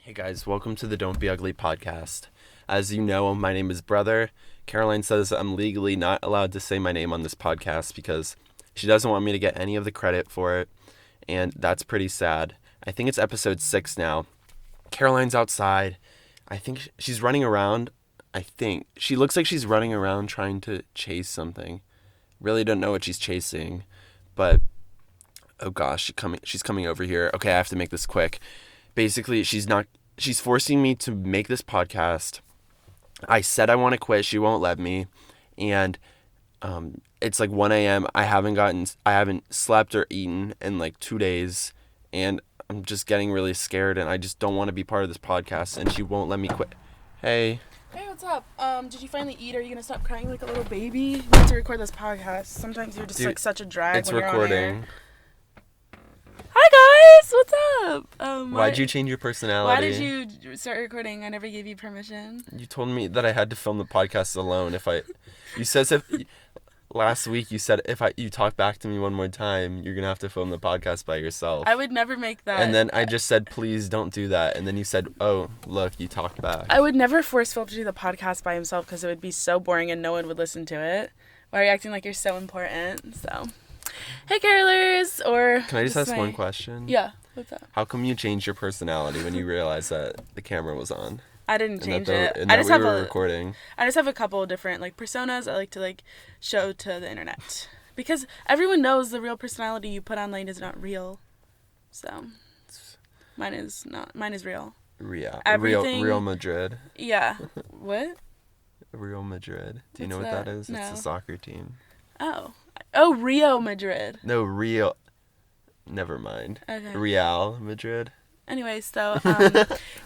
Hey guys, welcome to the Don't Be Ugly podcast. As you know, my name is Brother. Caroline says I'm legally not allowed to say my name on this podcast because she doesn't want me to get any of the credit for it, and that's pretty sad. I think it's episode 6 now. Caroline's outside. I think she's running around. She looks like she's running around trying to chase something. Really don't know what she's chasing, but oh gosh, she's coming over here. Okay, I have to make this quick. Basically, she's forcing me to make this podcast. I said I want to quit. She won't let me. And it's like 1 a.m. I haven't slept or eaten in like 2 days. And I'm just getting really scared. And I just don't want to be part of this podcast. And she won't let me quit. Hey. Hey, what's up? Did you finally eat? Are you going to stop crying like a little baby? We have to record this podcast. Sometimes you're just like such a drag it's when recording. You're on air. Hi guys, what's up? Why'd you change your personality? Why did you start recording? I never gave you permission. You told me that I had to film the podcast alone. Last week you said if you talk back to me one more time, you're gonna have to film the podcast by yourself. I would never make that. And then I just said, please don't do that. And then you said, oh, look, you talked back. I would never force Philip to do the podcast by himself because it would be so boring and no one would listen to it. Why are you acting like you're so important? So. Hey, carolers, or... Can I just ask one question? Yeah, what's up? How come you changed your personality when you realized that the camera was on? I didn't change it. And that we were recording. I just have a couple of different, personas I like to, show to the internet. Because everyone knows the real personality you put online is not real. So, mine is real. Real Madrid. Yeah. What? Real Madrid. Do you know what that is? No. It's a soccer team. Oh, Rio Madrid. No, Real. Never mind. Okay. Real Madrid. Anyway, so,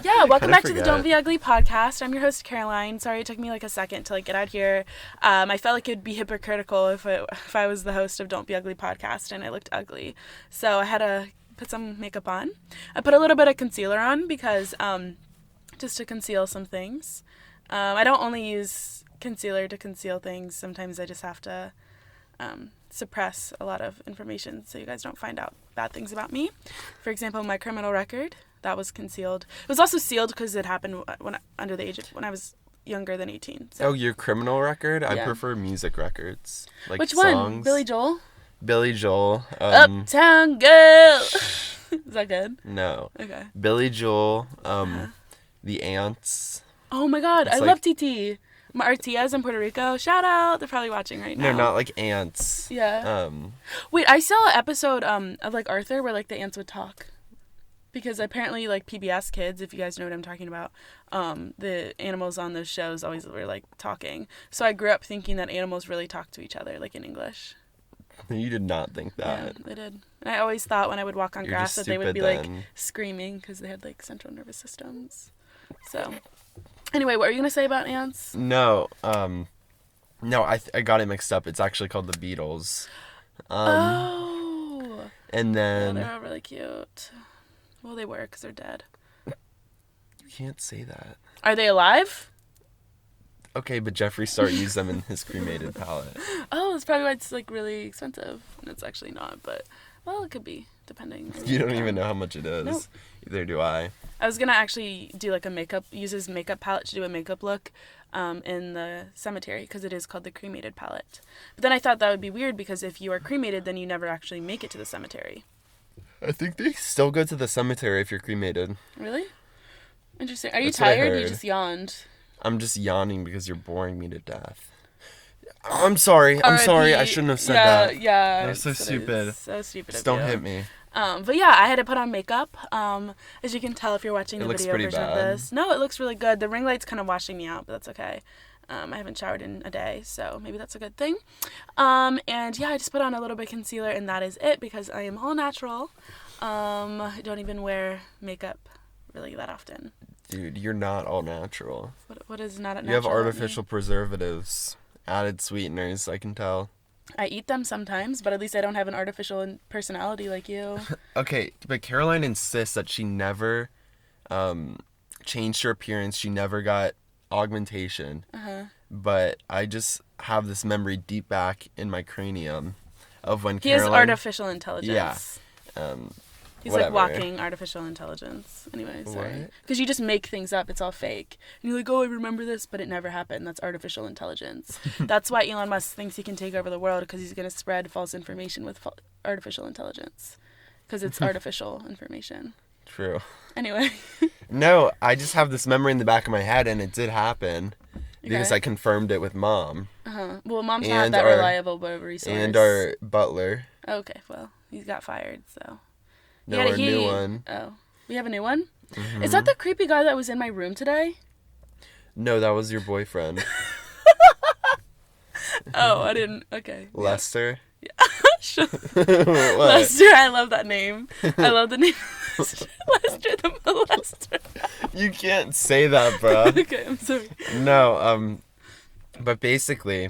yeah, welcome back to the Don't Be Ugly podcast. I'm your host, Caroline. Sorry it took me, a second to, get out here. I felt like it would be hypocritical if I was the host of Don't Be Ugly podcast and I looked ugly. So I had to put some makeup on. I put a little bit of concealer on because, just to conceal some things. I don't only use concealer to conceal things. Sometimes I just have to... suppress a lot of information so you guys don't find out bad things about me. For example, my criminal record, that was concealed. It was also sealed because it happened when I was younger than 18. So. Oh, your criminal record? Yeah. I prefer music records. Which songs. one? Billy Joel? Billy Joel. Uptown Girl. Is that good? No. Okay. Billy Joel. The Ants. Oh my God, I love TT. My Tias in Puerto Rico, shout out. They're probably watching right now. No, not like ants. Yeah. Wait, I saw an episode of Arthur where the ants would talk. Because apparently PBS Kids, if you guys know what I'm talking about, the animals on those shows always were talking. So I grew up thinking that animals really talk to each other in English. You did not think that. Yeah, they did. And I always thought when I would walk on grass that they would be screaming because they had central nervous systems. So anyway, what were you going to say about ants? No, I got it mixed up. It's actually called the Beatles. And then... Yeah, they're all really cute. Well, they were because they're dead. You can't say that. Are they alive? Okay, but Jeffree Star used them in his cremated palette. Oh, that's probably why it's really expensive. And it's actually not, but... Well, it could be, depending. You don't even know how much it is. Nope. Either do I. I was going to actually do use his makeup palette to do a makeup look in the cemetery because it is called the cremated palette. But then I thought that would be weird because if you are cremated, then you never actually make it to the cemetery. I think they still go to the cemetery if you're cremated. Really? Interesting. Are you tired? You just yawned. I'm just yawning because you're boring me to death. I'm sorry. I shouldn't have said that. Yeah. That was so stupid. So stupid. Just don't hit me. But yeah, I had to put on makeup. As you can tell if you're watching the video version of this. No, it looks really good. The ring light's kind of washing me out, but that's okay. I haven't showered in a day, so maybe that's a good thing. And yeah, I just put on a little bit of concealer, and that is it because I am all natural. I don't even wear makeup really that often. Dude, you're not all natural. What is not natural? You have artificial preservatives, added sweeteners, I can tell. I eat them sometimes, but at least I don't have an artificial personality like you. Okay, but Caroline insists that she never changed her appearance. She never got augmentation. But I just have this memory deep back in my cranium of when Caroline... He has artificial intelligence. Yeah. He's Whatever. like walking artificial intelligence. Anyway, sorry. What? Because you just make things up. It's all fake. And you're like, oh, I remember this, but it never happened. That's artificial intelligence. That's why Elon Musk thinks he can take over the world, because he's going to spread false information with artificial intelligence. Because it's artificial information. True. Anyway. No, I just have this memory in the back of my head, and it did happen. Because Okay. I confirmed it with Mom. Well, Mom's And not that our- reliable of a resource. And our butler. Okay, well, he got fired, so. No, our new one. Oh. We have a new one? Mm-hmm. Is that the creepy guy that was in my room today? No, that was your boyfriend. Oh, I didn't. Okay. Lester. What? What? Lester, I love that name. I love the name Lester. Lester the molester. You can't say that, bro. Okay, I'm sorry. No, but basically,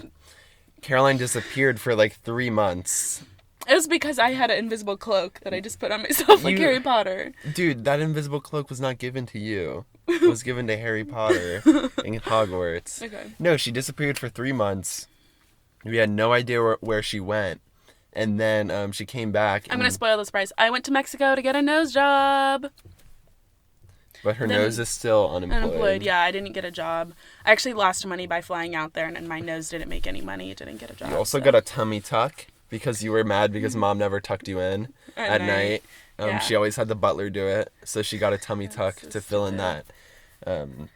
Caroline disappeared for like 3 months. It was because I had an invisible cloak that I just put on myself like You- Harry Potter. Dude, that invisible cloak was not given to you. It was given to Harry Potter in Hogwarts. Okay. No, she disappeared for 3 months. We had no idea where she went. And then she came back. I'm going to spoil the surprise. I went to Mexico to get a nose job. But her then- nose is still unemployed. Yeah, I didn't get a job. I actually lost money by flying out there, and my nose didn't make any money. It didn't get a job. You also so. got a tummy tuck because you were mad because Mom never tucked you in at night. Yeah. She always had the butler do it, so she got a tummy tuck so to fill in stupid.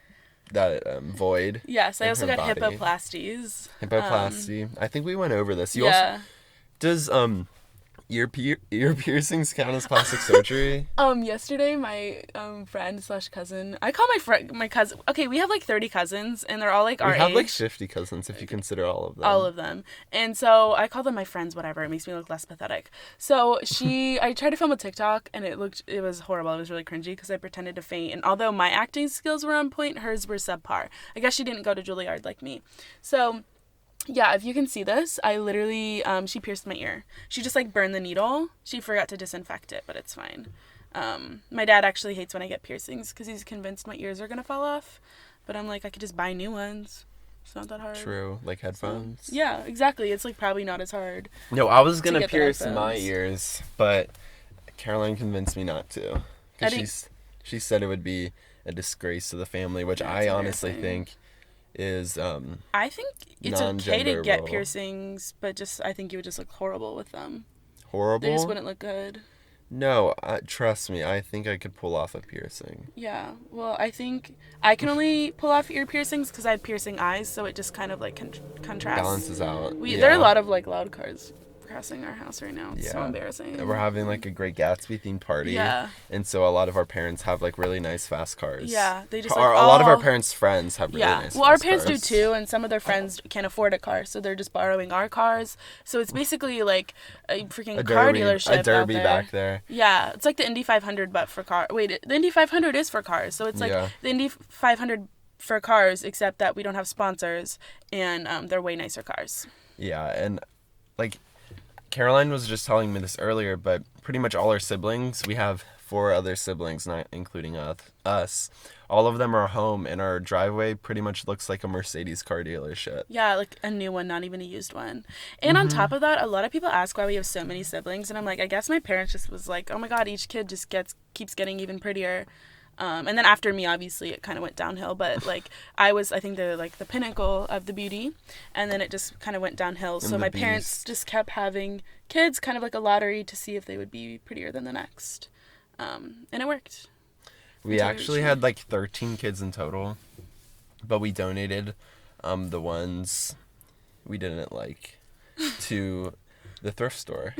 that void. Yes, I in also her got body. hippoplasties. Hippoplasty. I think we went over this. You Yeah. also does ear piercings count as plastic surgery? Yesterday my friend / cousin. I call my cousin. Okay, we have like 30 cousins, and they're all like our We have age. like 50 cousins if you consider all of them. All of them. And so I call them my friends, whatever. It makes me look less pathetic. So I tried to film a TikTok, and it was horrible. It was really cringy because I pretended to faint. And although my acting skills were on point, hers were subpar. I guess she didn't go to Juilliard like me. So yeah, if you can see this, I literally, she pierced my ear. She just like burned the needle. She forgot to disinfect it, but it's fine. My dad actually hates when I get piercings because he's convinced my ears are going to fall off. But I'm like, I could just buy new ones. It's not that hard. True, like headphones. Yeah, exactly. It's like probably not as hard. No, I was gonna get the pierce my headphones. ears, but Caroline convinced me not to. I Because didn't- she said it would be a disgrace to the family, which That's I honestly embarrassing. think is I think it's okay to get non-genderable. piercings, but I think you would just look horrible with them. horrible. They just wouldn't look good. No, trust me, I think I could pull off a piercing. Yeah, well, I think I can only pull off ear piercings because I have piercing eyes, so it just kind of like contrasts. Balances out. There are a lot of like loud cars crossing our house right now. It's so Yeah. embarrassing. We're having like a Great Gatsby themed party. Yeah. And so a lot of our parents have like really nice fast cars. Yeah, they just A like lot of our all- parents' friends have really Yeah, nice well, our fast parents cars. do too, and some of their friends can't afford a car, so they're just borrowing our cars. So it's basically like a freaking car dealership A derby out there. back there. Yeah, it's like the Indy 500, but for car. Wait, the Indy 500 is for cars, so it's like Yeah. the Indy 500 for cars, except that we don't have sponsors, and they're way nicer cars. Yeah, and like Caroline was just telling me this earlier, but pretty much all our siblings, we have 4 other siblings, not including us. All of them are home, and our driveway pretty much looks like a Mercedes car dealership. Yeah, like a new one, not even a used one. And on Mm-hmm. top of that, a lot of people ask why we have so many siblings, and I'm like, I guess my parents just was like, oh my god, each kid just keeps getting even prettier. And then after me, obviously, it kind of went downhill. But like, I think they're like the pinnacle of the beauty, and then it just kind of went downhill. So the my parents beast. just kept having kids, kind of like a lottery to see if they would be prettier than the next. And it worked. We actually had like 13 kids in total, but we donated the ones we didn't like to the thrift store.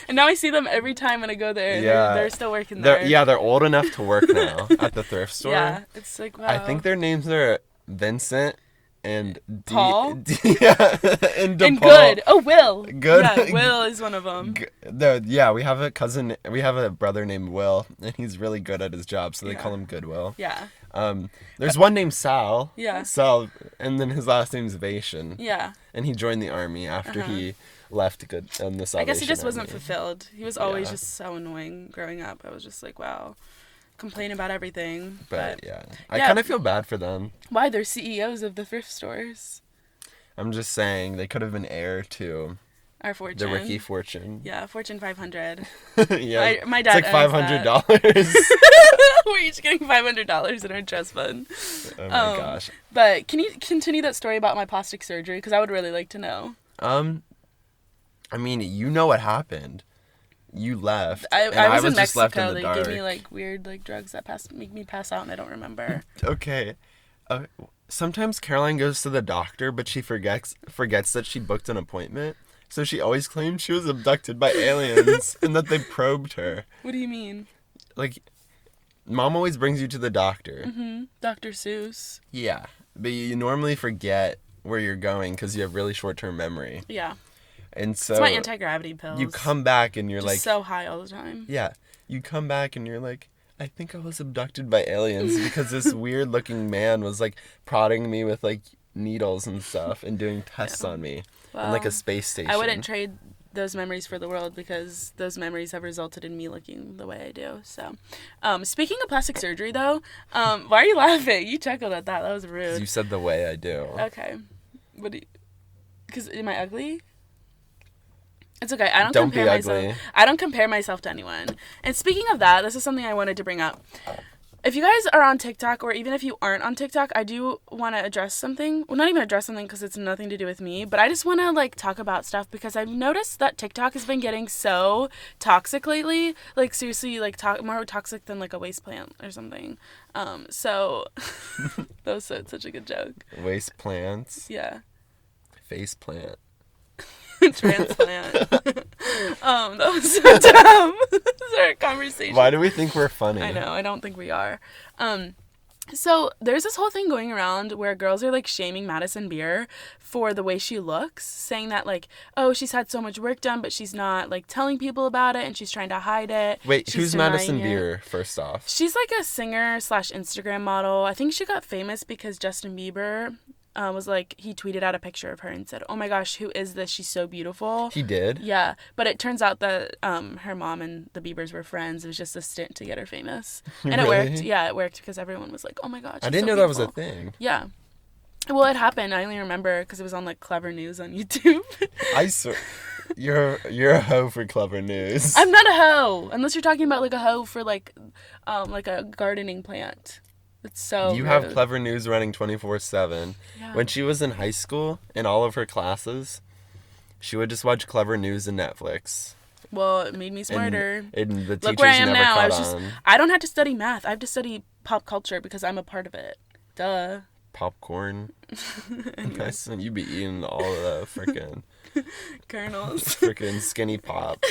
And now I see them every time when I go there. Yeah. They're still working there. They're old enough to work now at the thrift store. Yeah, it's like, wow. I think their names are Vincent and Paul? and DePaul. And good. Oh, Will. Good. Yeah, Will is one of them. We have a brother named Will, and he's really good at his job, so they Yeah. call him Goodwill. Yeah. There's one named Sal. Yeah. Sal, and then his last name's Vation. Yeah. And he joined the army after he left the Salvation I guess he just wasn't Army. fulfilled. He was always Yeah. just so annoying growing up. I was just like, wow. Complain about everything. But yeah, I yeah. kind of feel bad for them. Why? They're CEOs of the thrift stores. I'm just saying they could have been heir to Our fortune. The Ricky fortune. Yeah, Fortune 500. Yeah. My dad it's like $500. We're each getting $500 in our trust fund. Oh my gosh. But can you continue that story about my plastic surgery? Because I would really like to know. I mean, you know what happened. You left. I was in just Mexico. left in the They dark. gave me like weird like drugs that make me pass out, and I don't remember. Okay. Sometimes Caroline goes to the doctor, but she forgets that she booked an appointment. So she always claims she was abducted by aliens and that they probed her. What do you mean? Like, Mom always brings you to the doctor. Mm-hmm. Dr. Seuss. Yeah, but you normally forget where you're going because you have really short-term memory. Yeah. And so it's my anti-gravity pills. you come back and you're just like so high all the time. Yeah, you come back and you're like, I think I was abducted by aliens because this weird-looking man was like prodding me with like needles and stuff and doing tests on me in like a space station. I wouldn't trade those memories for the world because those memories have resulted in me looking the way I do. So, speaking of plastic surgery though, why are you laughing? You chuckled at that. That was rude. You said the way I do. Okay. What do you... Because am I ugly? It's okay. I don't Don't compare be myself. ugly. I don't compare myself to anyone. And speaking of that, this is something I wanted to bring up. If you guys are on TikTok, or even if you aren't on TikTok, I do want to address something. Well, not even address something because it's nothing to do with me, but I just want to like talk about stuff because I've noticed that TikTok has been getting so toxic lately. Like seriously, like more toxic than like a waste plant or something. So that was such a good joke. Waste plants. Yeah. Face plant. Transplant. That was so dumb. This is our conversation. Why do we think we're funny? I know. I don't think we are. So there's this whole thing going around where girls are like shaming Madison Beer for the way she looks, saying that like, oh, she's had so much work done, but she's not like telling people about it, and she's trying to hide it. Wait, She's who's denying Madison it. Beer? First off, She's like a singer / Instagram model. I think she got famous because Justin Bieber was like, he tweeted out a picture of her and said, oh my gosh, who is this? She's so beautiful. he did. Yeah, but it turns out that her mom and the Biebers were friends. It was just a stint to get her famous. And it Really? worked. Yeah, it worked because everyone was like, oh my god, she's I didn't so know that was a beautiful. thing. Yeah. Well, it happened. I only remember because it was on like Clever News on YouTube. I swear, you're a hoe for Clever News. I'm not a hoe. Unless you're talking about like a hoe for like a gardening plant. It's so You rude. have Clever News running 24/7. Yeah. When she was in high school, in all of her classes, she would just watch Clever News and Netflix. Well, it made me smarter. And the teachers Look where I am never now. caught on. I don't have to study math. I have to study pop culture because I'm a part of it. Duh. Popcorn. Nice. You be eating all the freaking Kernels. skinny pop.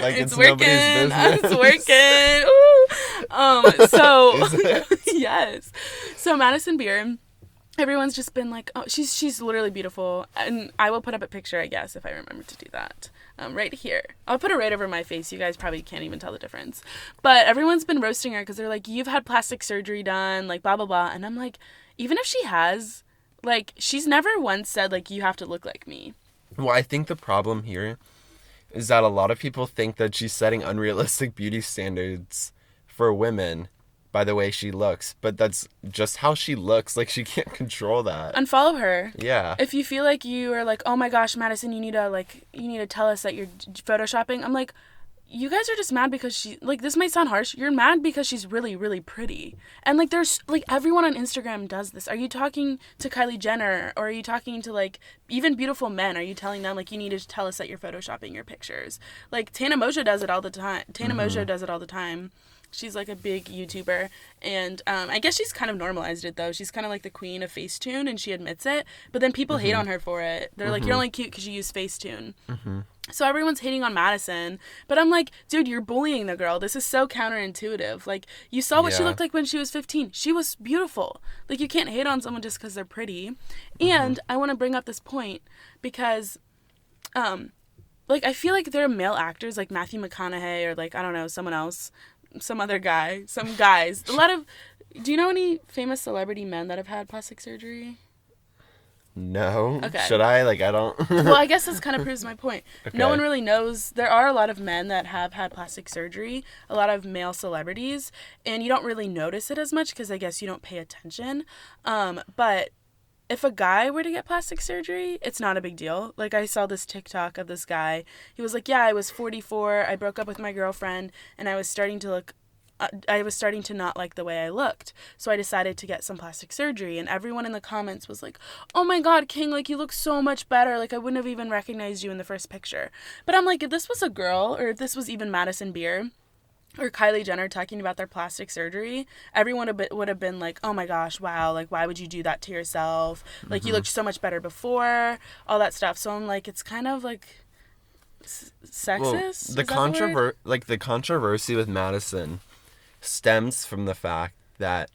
Like it's working. nobody's business. It's working. Ooh. So Is it? yes. So Madison Beer, everyone's just been like, oh, she's literally beautiful, and I will put up a picture, I guess, if I remember to do that. Right here. I'll put it right over my face. You guys probably can't even tell the difference. But everyone's been roasting her because they're like, you've had plastic surgery done, like blah blah blah, and I'm like, even if she has, like, she's never once said like you have to look like me. Well, I think the problem here is that a lot of people think that she's setting unrealistic beauty standards for women by the way she looks, but that's just how she looks. Like, she can't control that. Unfollow her. Yeah. If you feel like you are like, oh my gosh, Madison, you need to tell us that you're photoshopping. I'm like, you guys are just mad because she, like, this might sound harsh. You're mad because she's really, really pretty. And, like, there's, like, everyone on Instagram does this. Are you talking to Kylie Jenner? Or are you talking to, like, even beautiful men? Are you telling them, like, you need to tell us that you're photoshopping your pictures? Like, Tana Moja does it all the time. Moja does it all the time. She's, like, a big YouTuber. And I guess she's kind of normalized it, though. She's kind of like the queen of Facetune, and she admits it. But then people hate on her for it. They're like, you're only cute because you use Facetune. So everyone's hating on Madison. But I'm like, dude, you're bullying the girl. This is so counterintuitive. Like, you saw what she Yeah. looked like when she was 15. She was beautiful. Like, you can't hate on someone just because they're pretty. And I want to bring up this point because, like, I feel like there are male actors like Matthew McConaughey or, like, I don't know, someone else. Some other guy. Some guys. Do you know any famous celebrity men that have had plastic surgery? No. Okay. Should I? Like, I don't. Well, I guess this kind of proves my point. Okay. No one really knows. There are a lot of men that have had plastic surgery, a lot of male celebrities, and you don't really notice it as much because I guess you don't pay attention. But if a guy were to get plastic surgery, it's not a big deal. Like, I saw this TikTok of this guy. He was like, yeah, I was 44. I broke up with my girlfriend, and I was starting to not like the way I looked. So I decided to get some plastic surgery. And everyone in the comments was like, oh my God, King, like, you look so much better. Like, I wouldn't have even recognized you in the first picture. But I'm like, if this was a girl, or if this was even Madison Beer or Kylie Jenner talking about their plastic surgery, everyone would have been like, oh my gosh, wow, like, why would you do that to yourself? Like, you looked so much better before, all that stuff. So I'm like, it's kind of like sexist. Well, the controversy with Madison stems from the fact that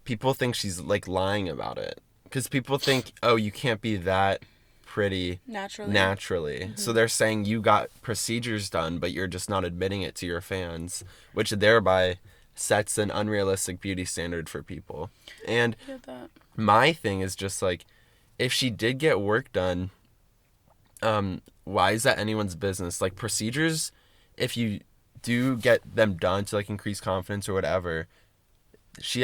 people think she's like lying about it, because people think, oh, you can't be that pretty naturally. So they're saying you got procedures done, but you're just not admitting it to your fans, which thereby sets an unrealistic beauty standard for people. And my thing is just like, if she did get work done, why is that anyone's business? Like, procedures, if you do get them done to like increase confidence or whatever,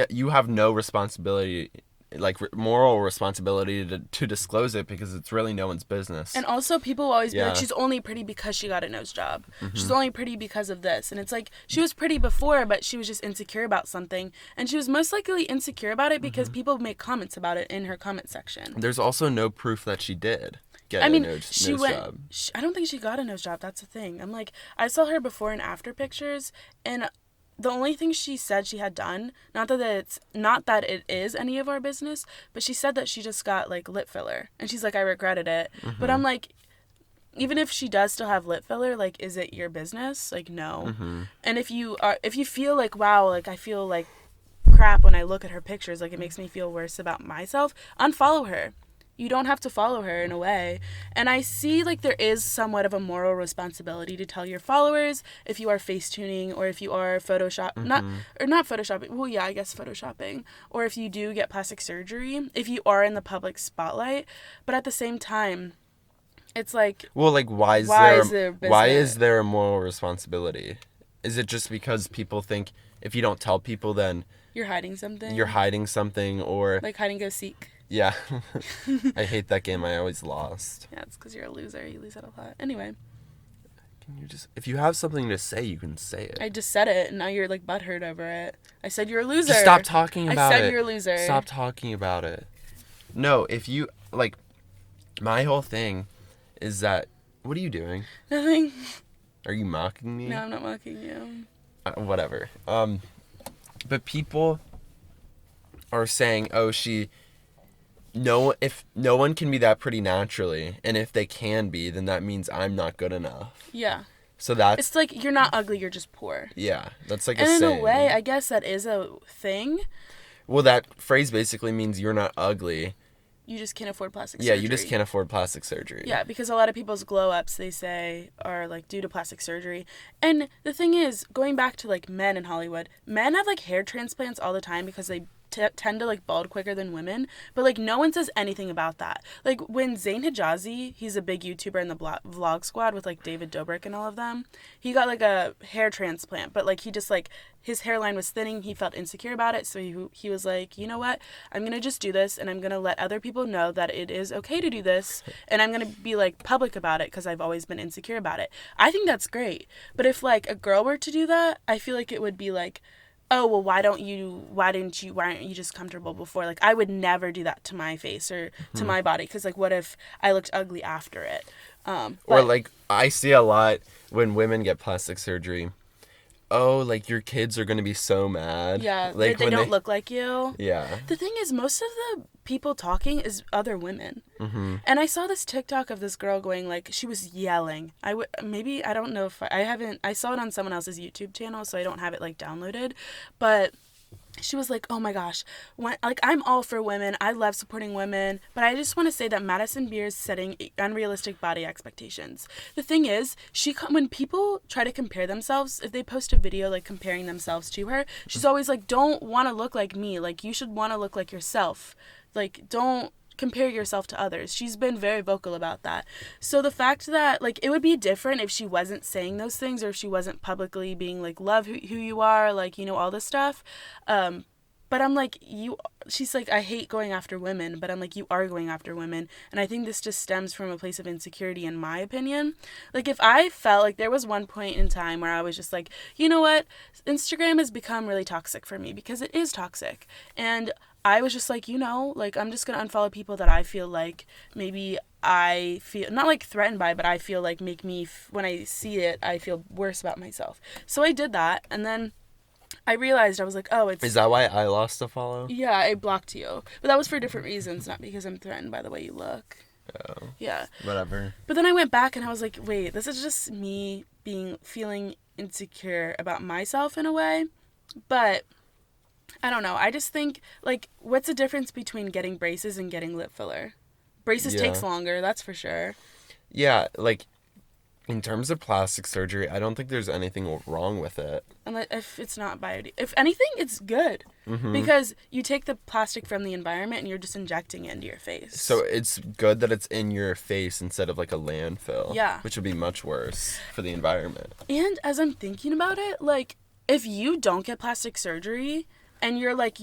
you have no responsibility, like moral responsibility to disclose it, because it's really no one's business. And also, people will always be like, she's only pretty because she got a nose job. She's only pretty because of this. And it's like, she was pretty before, but she was just insecure about something. And she was most likely insecure about it because people make comments about it in her comment section. There's also no proof that she did get a nose job. I don't think she got a nose job. That's the thing. I'm like, I saw her before and after pictures, and the only thing she said she had done, not that it is any of our business, but she said that she just got like lip filler, and she's like, I regretted it. But I'm like, even if she does still have lip filler, like, is it your business? Like, no. And if you feel like, wow, like, I feel like crap when I look at her pictures, like, it makes me feel worse about myself, unfollow her. You don't have to follow her in a way. And I see, like, there is somewhat of a moral responsibility to tell your followers if you are face tuning, or if you are not photoshopping. Well, yeah, I guess photoshopping. Or if you do get plastic surgery, if you are in the public spotlight. But at the same time, it's like, well, like, why is there a moral responsibility? Is it just because people think if you don't tell people, then you're hiding something? Or like hide and go seek. Yeah. I hate that game. I always lost. Yeah, it's because you're a loser. You lose it a lot. Anyway. If you have something to say, you can say it. I just said it, and now you're, like, butthurt over it. I said you're a loser. Just stop talking about it. I said you're a loser. Stop talking about it. No, if you, like, my whole thing is that, what are you doing? Nothing. Are you mocking me? No, I'm not mocking you. Whatever. But people are saying, oh, if no one can be that pretty naturally, and if they can be, then that means I'm not good enough. Yeah. So it's like, you're not ugly, you're just poor. Yeah, that's like a saying. And in a way, I guess that is a thing. Well, that phrase basically means you're not ugly. You just can't afford plastic surgery. Yeah, you just can't afford plastic surgery. Yeah, because a lot of people's glow-ups, they say, are, like, due to plastic surgery. And the thing is, going back to, like, men in Hollywood, men have, like, hair transplants all the time because they tend to, like, bald quicker than women, but, like, no one says anything about that. Like, when Zayn Hijazi, he's a big YouTuber in the vlog squad with, like, David Dobrik and all of them, he got, like, a hair transplant, but, like, he just, like, his hairline was thinning, he felt insecure about it, so he was like, you know what, I'm gonna just do this, and I'm gonna let other people know that it is okay to do this, and I'm gonna be, like, public about it, because I've always been insecure about it. I think that's great, but if, like, a girl were to do that, I feel like it would be like, oh, well, why aren't you just comfortable before? Like, I would never do that to my face or to my body, because, like, what if I looked ugly after it? Or, like, I see a lot when women get plastic surgery. Oh, like, your kids are going to be so mad. Yeah, like, they don't look like you. Yeah. The thing is, most of the people talking is other women. And I saw this TikTok of this girl going, like, she was yelling. I don't know if I saw it on someone else's YouTube channel, so I don't have it, like, downloaded. But she was like, oh my gosh, I'm all for women. I love supporting women. But I just want to say that Madison Beer is setting unrealistic body expectations. The thing is, when people try to compare themselves, if they post a video, like, comparing themselves to her, she's always like, don't want to look like me. Like, you should want to look like yourself. Like, don't compare yourself to others. She's been very vocal about that. So the fact that, like, it would be different if she wasn't saying those things, or if she wasn't publicly being like, love who you are, like, you know, all this stuff. But But I'm like, she's like, I hate going after women, but I'm like, you are going after women. And I think this just stems from a place of insecurity, in my opinion. Like, if I felt like there was one point in time where I was just like, you know what, Instagram has become really toxic for me, because it is toxic. And I was just like, like, I'm just going to unfollow people that I feel like maybe I feel, not like threatened by, but I feel like make me, when I see it, I feel worse about myself. So I did that. And then I realized, I was like, oh, it's... Is that why I lost a follow? Yeah, I blocked you. But that was for different reasons, not because I'm threatened by the way you look. Oh. Yeah. Whatever. But then I went back and I was like, wait, this is just me feeling insecure about myself in a way. But I don't know. I just think, like, what's the difference between getting braces and getting lip filler? Braces takes longer, that's for sure. Yeah, like, in terms of plastic surgery, I don't think there's anything wrong with it. Unless if it's not if anything, it's good. Mm-hmm. Because you take the plastic from the environment and you're just injecting it into your face. So it's good that it's in your face instead of like a landfill. Yeah. Which would be much worse for the environment. And as I'm thinking about it, like, if you don't get plastic surgery and you're like,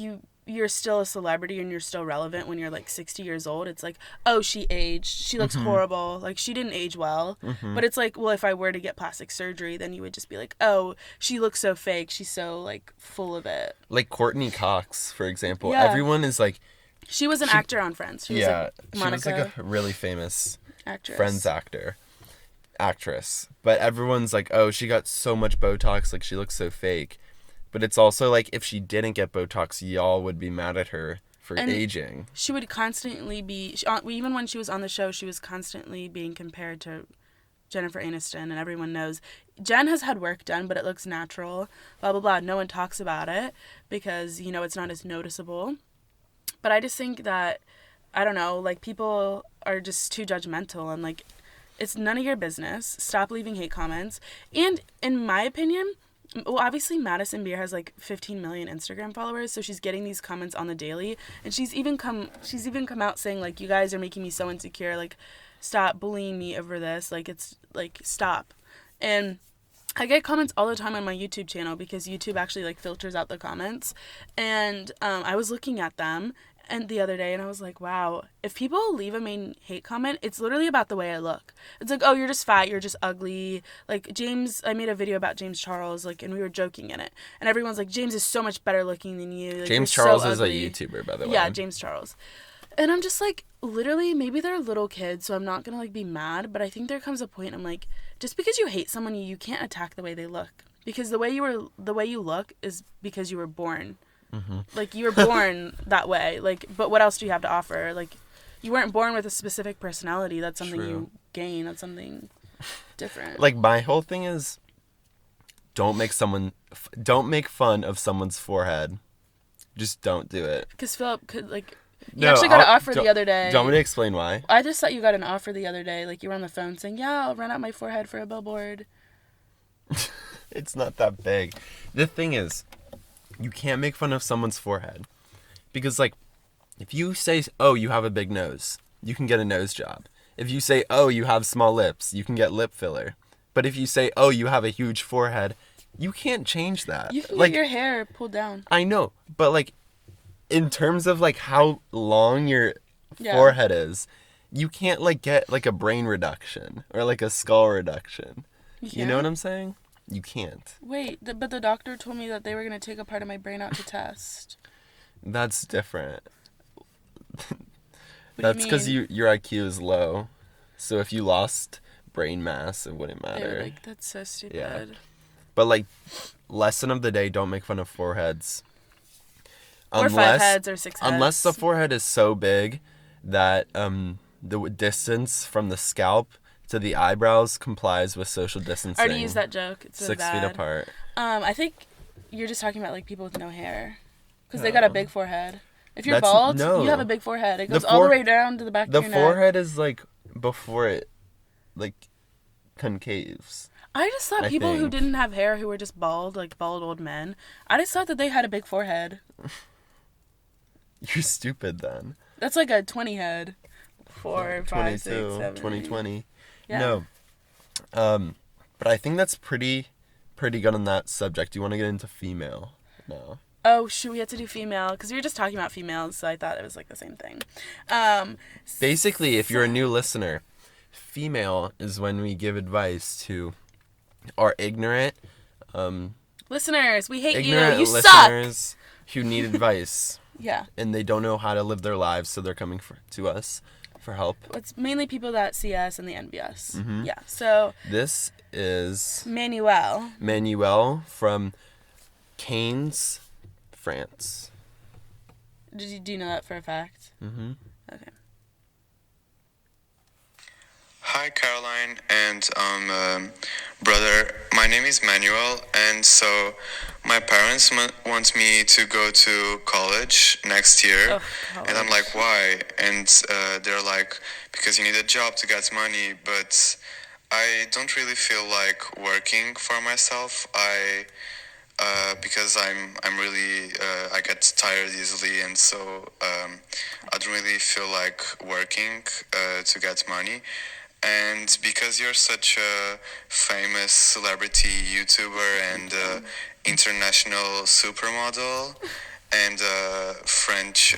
you're still a celebrity and you're still relevant when you're like 60 years old, it's like, oh, she aged, she looks horrible, like, she didn't age well. But it's like, well, if I were to get plastic surgery, then you would just be like, oh, she looks so fake, she's so like full of it. Like Courtney Cox, for example. Yeah. Everyone is like, she was an actor on Friends. She was like Monica, she was like a really famous actress. Friends actress, but everyone's like, oh, she got so much Botox, like, she looks so fake. But it's also like, if she didn't get Botox, y'all would be mad at her for aging. She would constantly be... even when she was on the show, she was constantly being compared to Jennifer Aniston, and everyone knows. Jen has had work done, but it looks natural, blah, blah, blah. No one talks about it because, it's not as noticeable. But I just think that, I don't know, like, people are just too judgmental, and, like, it's none of your business. Stop leaving hate comments. And, in my opinion... Well, obviously, Madison Beer has like 15 million Instagram followers, so she's getting these comments on the daily, and she's even come out saying, like, you guys are making me so insecure, like, stop bullying me over this, like, it's like, stop. And I get comments all the time on my YouTube channel because YouTube actually like filters out the comments, and I was looking at them and the other day, and I was like, wow, if people leave a main hate comment, it's literally about the way I look. It's like, oh, you're just fat, you're just ugly. Like, I made a video about James Charles, like, and we were joking in it. And everyone's like, James is so much better looking than you. Like, James Charles is a YouTuber, by the way. Yeah, James Charles. And I'm just like, literally, maybe they're little kids, so I'm not gonna, like, be mad, but I think there comes a point, I'm like, just because you hate someone, you can't attack the way they look. Because the way you look is because you were born. Mm-hmm. Like, you were born that way. Like, but what else do you have to offer? Like, you weren't born with a specific personality. That's something you gain. That's something different. Like, my whole thing is, don't make fun of someone's forehead. Just don't do it. Because Philip could, like, you actually got an offer the other day. Do you want me to explain why? I just thought you got an offer the other day. Like, you were on the phone saying, yeah, I'll run out my forehead for a billboard. It's not that big. The thing is, you can't make fun of someone's forehead. Because, like, if you say, oh, you have a big nose, you can get a nose job. If you say, oh, you have small lips, you can get lip filler. But if you say, oh, you have a huge forehead, you can't change that. You can like, get your hair pulled down. I know, but, like, in terms of, like, how long your forehead is, you can't, like, get, like, a brain reduction or, like, a skull reduction. You know what I'm saying? You can't. Wait, but the doctor told me that they were going to take a part of my brain out to test. That's different. That's because your IQ is low. So if you lost brain mass, it wouldn't matter. Like, that's so stupid. Yeah. But, like, lesson of the day, don't make fun of foreheads. Or 5 heads or 6 heads. Unless the forehead is so big that the distance from the scalp to the eyebrows complies with social distancing. I already used that joke. It's so 6 bad. feet apart. I think you're just talking about, like, people with no hair. Because they got a big forehead. If you're bald, you have a big forehead. It goes all the way down to the back of your neck. The forehead is, like, before it, like, concaves. I just thought people who didn't have hair, who were just bald, like bald old men, I just thought that they had a big forehead. You're stupid, then. That's like a 20 head. 4, 5, 6, 7, 2020. Yeah. No. But I think that's pretty good on that subject. Do you want to get into female? No. Oh, shoot, we had to do female, because we were just talking about females, so I thought it was, like, the same thing. Basically, if you're a new listener, female is when we give advice to our ignorant listeners, we hate you. ignorant You suck. listeners who need advice. Yeah. And they don't know how to live their lives, so they're coming to us for help. It's mainly people that see us and they envy us. Mm-hmm. Yeah, so... This is... Manuel from Cannes, France. Do you know that for a fact? Mm-hmm. Okay. Hi, Caroline and brother. My name is Manuel, and so my parents want me to go to college next year, and I'm like, why? And they're like, because you need a job to get money, but I don't really feel like working for myself. Because I'm really I get tired easily, and so I don't really feel like working to get money. And because you're such a famous celebrity YouTuber and international supermodel and French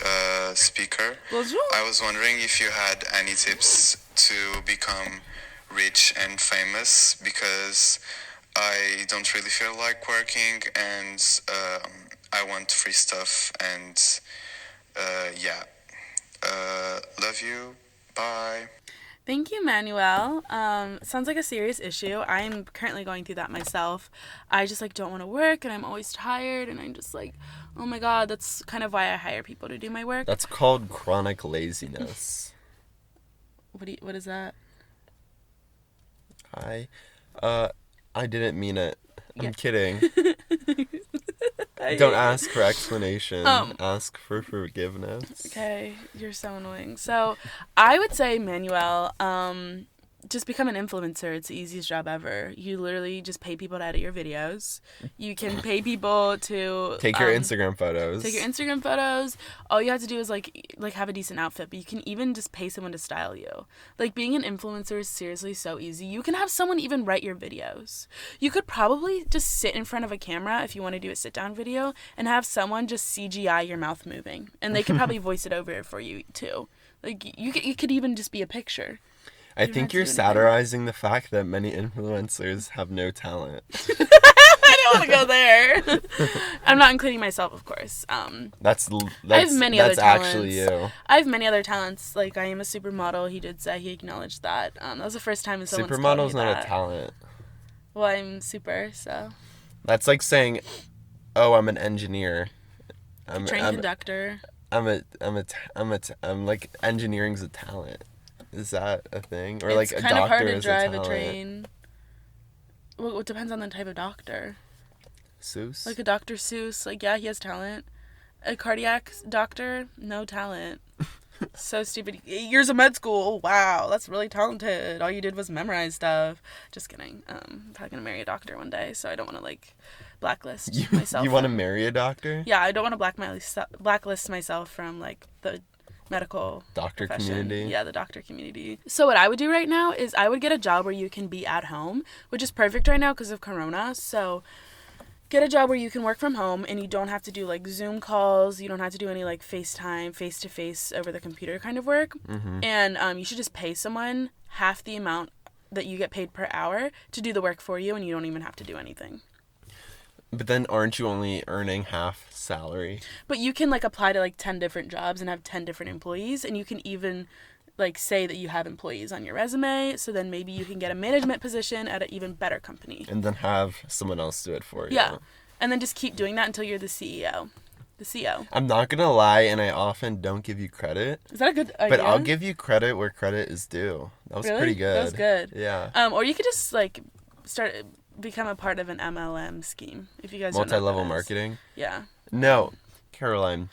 speaker, I was wondering if you had any tips to become rich and famous, because I don't really feel like working, and I want free stuff, and yeah. Love you. Bye. Thank you, Manuel. Sounds like a serious issue. I'm currently going through that myself. I just, like, don't want to work, and I'm always tired, and I'm just like, oh my god, that's kind of why I hire people to do my work. That's called chronic laziness. What is that? I didn't mean it. I'm Yeah. kidding. Don't ask for explanation. Ask for forgiveness. Okay, you're so annoying. So, I would say, Manuel, just become an influencer. It's the easiest job ever. You literally just pay people to edit your videos. You can pay people to... Take your Instagram photos. Take your Instagram photos. All you have to do is, like have a decent outfit, but you can even just pay someone to style you. Like, being an influencer is seriously so easy. You can have someone even write your videos. You could probably just sit in front of a camera if you want to do a sit-down video and have someone just CGI your mouth moving. And they could probably voice it over for you, too. Like, you could even just be a picture. I think you're satirizing the fact that many influencers have no talent. I don't want to go there. I'm not including myself, of course. That's I have many other talents. Actually you. I have many other talents. Like, I am a supermodel. He did say, he acknowledged that. That was the first time someone's told me that. Supermodel's not a talent. Well, I'm super, so. That's like saying, "Oh, I'm an engineer." I'm trained conductor. I'm like, engineering's a talent. Is that a thing? Or it's like a kind of doctor hard to is drive a talent? train. Well, it depends on the type of doctor. Seuss? Like a Dr. Seuss, like, yeah, he has talent. A cardiac doctor, no talent. So stupid. 8 years of med school. Wow, that's really talented. All you did was memorize stuff. Just kidding. I'm probably gonna marry a doctor one day, so I don't want to, like, blacklist myself. You want to marry a doctor? Yeah, I don't want to blacklist myself from, like, the medical doctor profession. Community. Yeah, the doctor community. So what I would do right now is I would get a job where you can be at home, which is perfect right now because of Corona. So get a job where you can work from home and you don't have to do, like, Zoom calls. You don't have to do any, like, FaceTime, face-to-face over the computer kind of work. Mm-hmm. And you should just pay someone half the amount that you get paid per hour to do the work for you, and you don't even have to do anything. But then aren't you only earning half salary? But you can, like, apply to, like, 10 different jobs and have 10 different employees, and you can even, like, say that you have employees on your resume, so then maybe you can get a management position at an even better company. And then have someone else do it for you. Yeah. And then just keep doing that until you're the CEO. The CEO. I'm not going to lie, and I often don't give you credit. Is that a good idea? But I'll give you credit where credit is due. That was pretty good. That was good. Yeah. Or you could just, like, become a part of an MLM scheme, if you guys don't know what multi-level that is. marketing? Yeah. No, Caroline.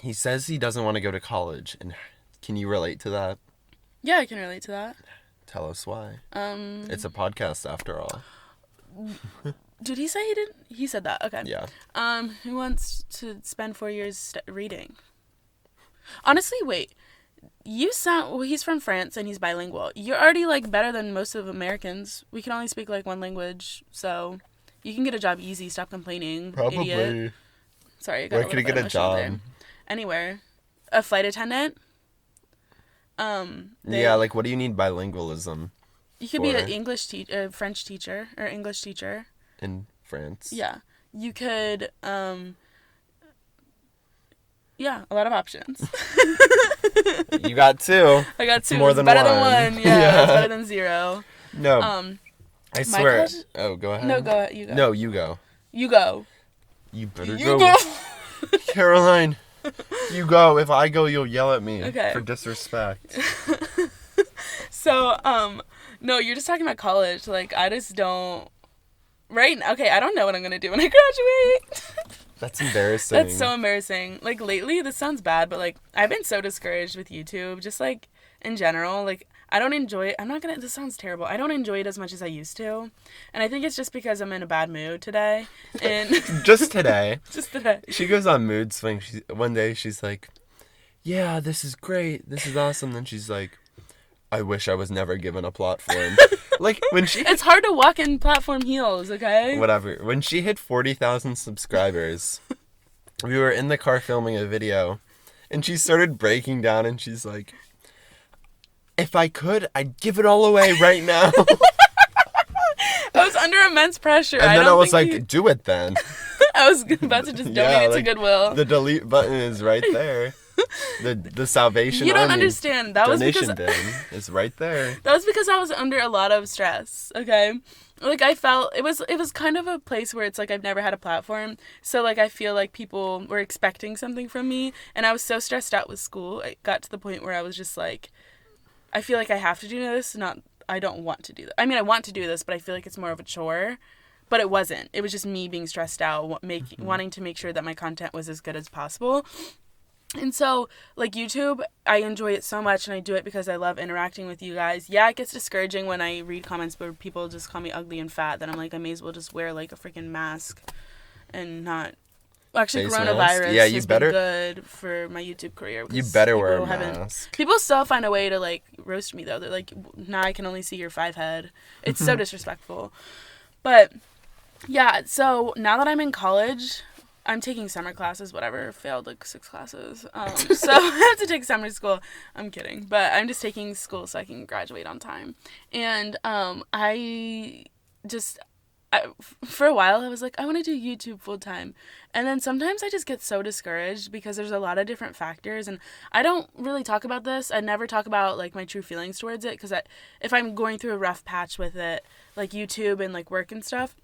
He says he doesn't want to go to college, and can you relate to that? Yeah, I can relate to that. Tell us why. It's a podcast after all. Did he say he didn't? He said that. Okay. Yeah. Who wants to spend 4 years reading? Honestly, wait. He's from France and he's bilingual. You're already, like, better than most of Americans. We can only speak, like, one language, so you can get a job easy. Stop complaining, idiot. Sorry, I got Where a could you little get bit a job? emotional there. Anywhere. A flight attendant. Yeah, like what do you need bilingualism You could be for? an English teacher, French teacher, or English teacher. In France? Yeah. You could, yeah, a lot of options. You got two. I got two. More It's than better one. than one. Yeah, it's better than zero. No. I my swear. college- Oh, go ahead. No, go ahead. You go. No, you go. You go. You better You go. go. Caroline, you go. If I go, you'll yell at me Okay. for disrespect. So, no, you're just talking about college. Like, I just don't. Right? Okay, I don't know what I'm gonna do when I graduate. That's embarrassing. That's so embarrassing. Like, lately, this sounds bad, but, like, I've been so discouraged with YouTube. Just, like, in general. Like, I don't enjoy it. This sounds terrible. I don't enjoy it as much as I used to. And I think it's just because I'm in a bad mood today. And Just today. just today. She goes on mood swings. One day she's like, yeah, this is great. This is awesome. Then she's like, I wish I was never given a platform. Like, when she... It's hard to walk in platform heels, okay? Whatever. When she hit 40,000 subscribers, we were in the car filming a video, and she started breaking down, and she's like, if I could, I'd give it all away right now. I was under immense pressure. And then I was like, you... do it then. I was about to just donate Yeah, it to like, Goodwill. The delete button is right there. The Salvation You don't Army understand. That was donation because bin is right there. that was because I was under a lot of stress. Okay, like I felt it was kind of a place where it's like I've never had a platform, so like I feel like people were expecting something from me, and I was so stressed out with school. I got to the point where I was just like, I feel like I have to do this. I don't want to do that. I mean, I want to do this, but I feel like it's more of a chore. But it wasn't. It was just me being stressed out, wanting to make sure that my content was as good as possible. And so, like, YouTube, I enjoy it so much, and I do it because I love interacting with you guys. Yeah, it gets discouraging when I read comments where people just call me ugly and fat, then I'm like, I may as well just wear, like, a freaking mask and not... Well, actually, Face coronavirus mask? Yeah, you has better- been good for my YouTube career. You because better wear a people haven't- mask. People still find a way to, like, roast me, though. They're like, now I can only see your 5 head. It's so disrespectful. But, yeah, so now that I'm in college... I'm taking summer classes, whatever. Failed like 6 classes. So I have to take summer school. I'm kidding. But I'm just taking school so I can graduate on time. And for a while, I was like, I want to do YouTube full time. And then sometimes I just get so discouraged because there's a lot of different factors. And I don't really talk about this. I never talk about like my true feelings towards it. Because if I'm going through a rough patch with it, like YouTube and like work and stuff,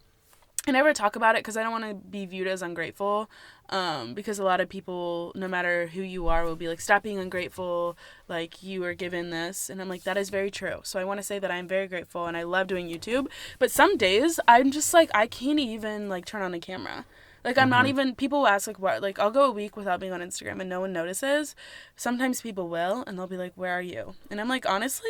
I never talk about it because I don't want to be viewed as ungrateful, because a lot of people, no matter who you are, will be like, stop being ungrateful, like, you were given this, and I'm like, that is very true. So I want to say that I'm very grateful, and I love doing YouTube, but some days, I'm just like, I can't even, like, turn on a camera. Like, I'm not even, people ask, like, what, like, I'll go a week without being on Instagram, and no one notices. Sometimes people will, and they'll be like, where are you? And I'm like, honestly,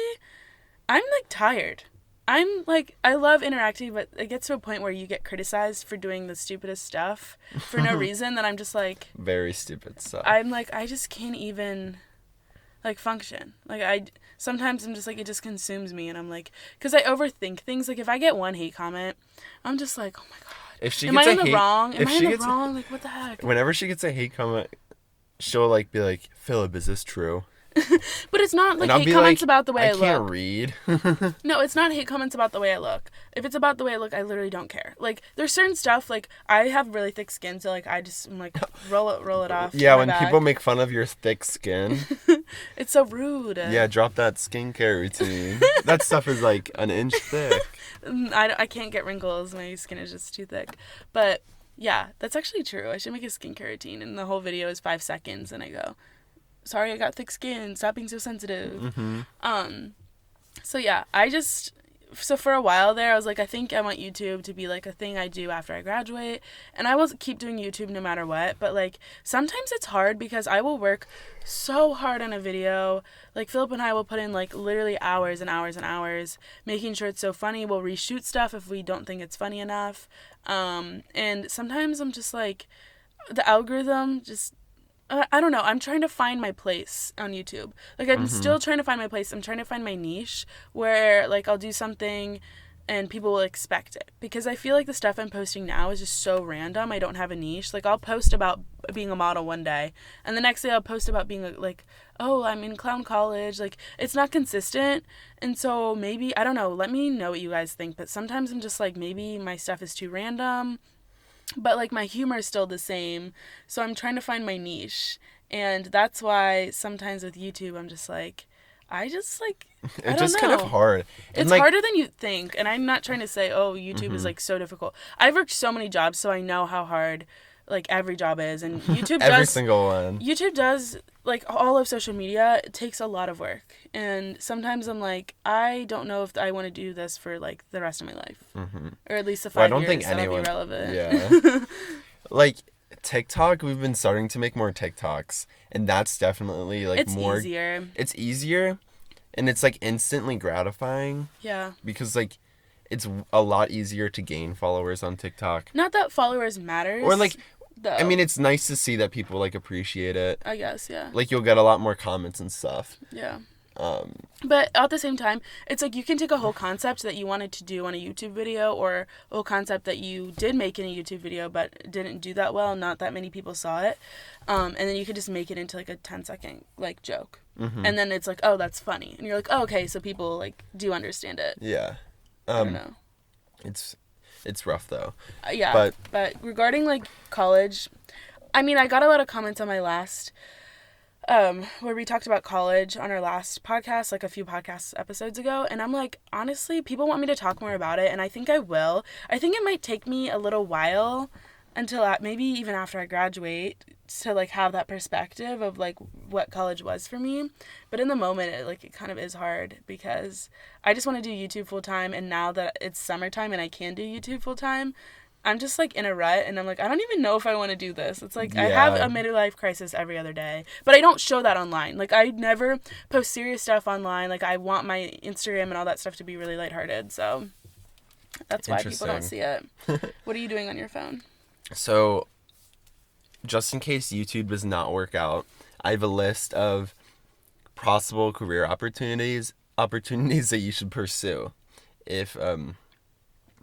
I'm, like, tired. I'm, like, I love interacting, but it gets to a point where you get criticized for doing the stupidest stuff for no reason that I'm just, like... Very stupid stuff. I'm, like, I just can't even, like, function. Like, sometimes I'm just, like, it just consumes me, and I'm, like... Because I overthink things. Like, if I get one hate comment, I'm just, like, oh, my God. If she Am gets I a in the hate, wrong? Am if I she in the gets wrong? Like, what the heck? Whenever she gets a hate comment, she'll, like, be like, Philip, is this true? But it's not, like, And I'll hate be comments like, about the way I I can't look. read. No, it's not hate comments about the way I look. If it's about the way I look, I literally don't care. Like, there's certain stuff, like, I have really thick skin, so, like, I'm like, roll it off. Yeah, my when back. people make fun of your thick skin. It's so rude. Yeah, drop that skincare routine. That stuff is, like, an inch thick. I can't get wrinkles. My skin is just too thick. But, yeah, that's actually true. I should make a skincare routine, and the whole video is 5 seconds, and I go... Sorry, I got thick skin. Stop being so sensitive. So yeah, so for a while there, I was like, I think I want YouTube to be like a thing I do after I graduate, and I will keep doing YouTube no matter what. But like sometimes it's hard because I will work so hard on a video. Like Philip and I will put in like literally hours and hours and hours making sure it's so funny. We'll reshoot stuff if we don't think it's funny enough. And sometimes I'm just like, the algorithm just. I don't know. I'm trying to find my place on YouTube. Like, I'm still trying to find my place. I'm trying to find my niche where, like, I'll do something and people will expect it, because I feel like the stuff I'm posting now is just so random. I don't have a niche. Like, I'll post about being a model one day, and the next day I'll post about being like, oh, I'm in clown college. Like, it's not consistent. And so maybe, I don't know, let me know what you guys think, but sometimes I'm just like, maybe my stuff is too random, but like my humor is still the same. So I'm trying to find my niche, and that's why sometimes with YouTube I'm just like, I just like, I It's don't just know. kind of hard. It's like, harder than you think, and I'm not trying to say, oh, YouTube is like so difficult. I've worked so many jobs, so I know how hard like every job is, and YouTube every does. single one. YouTube does, like, all of social media, it takes a lot of work, and sometimes I'm like, I don't know if I want to do this for like the rest of my life, or at least the 5 Well, I don't years think that'll anyone. be relevant. Yeah. Like TikTok, we've been starting to make more TikToks, and that's definitely like It's more. easier. It's easier, and it's like instantly gratifying Yeah. because like it's a lot easier to gain followers on TikTok. Not that followers matters. Or like, though. I mean, it's nice to see that people like appreciate it. I guess, yeah. Like you'll get a lot more comments and stuff. Yeah. Um, But at the same time, it's like you can take a whole concept that you wanted to do on a YouTube video, or a whole concept that you did make in a YouTube video but didn't do that well, not that many people saw it, and then you could just make it into like a 10-second like joke, and then it's like, oh, that's funny, and you're like, oh, okay, so people like do understand it. yeah. I don't know. It's rough though. Yeah, but regarding like college, I mean, I got a lot of comments on my last where we talked about college on our last podcast, like a few podcast episodes ago, and I'm like, honestly, people want me to talk more about it, and I think I will. I think it might take me a little while until maybe even after I graduate to like have that perspective of like what college was for me. But in the moment, it kind of is hard, because I just want to do YouTube full time, and now that it's summertime and I can do YouTube full time, I'm just like in a rut, and I'm like, I don't even know if I want to do this. It's like, I have a midlife crisis every other day, but I don't show that online. Like, I never post serious stuff online. Like, I want my Instagram and all that stuff to be really lighthearted, so that's why people don't see it. What are you doing on your phone? So, just in case YouTube does not work out, I have a list of possible career opportunities that you should pursue if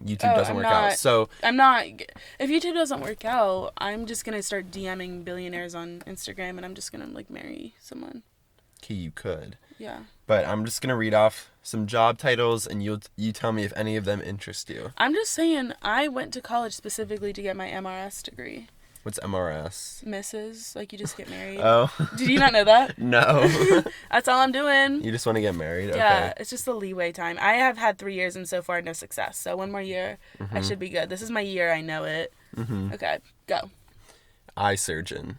YouTube doesn't work out. So if YouTube doesn't work out, I'm just gonna start DMing billionaires on Instagram, and I'm just gonna like marry someone. okay, you could. Yeah. But I'm just gonna read off some job titles, and you tell me if any of them interest you. I'm just saying, I went to college specifically to get my MRS degree. What's MRS? Mrs. Like, you just get married. Oh. Did you not know that? No. That's all I'm doing. You just want to get married? Yeah, Okay. it's just the leeway time. I have had 3 years and so far no success. So one more year, I should be good. This is my year. I know it. Okay, go. Eye surgeon.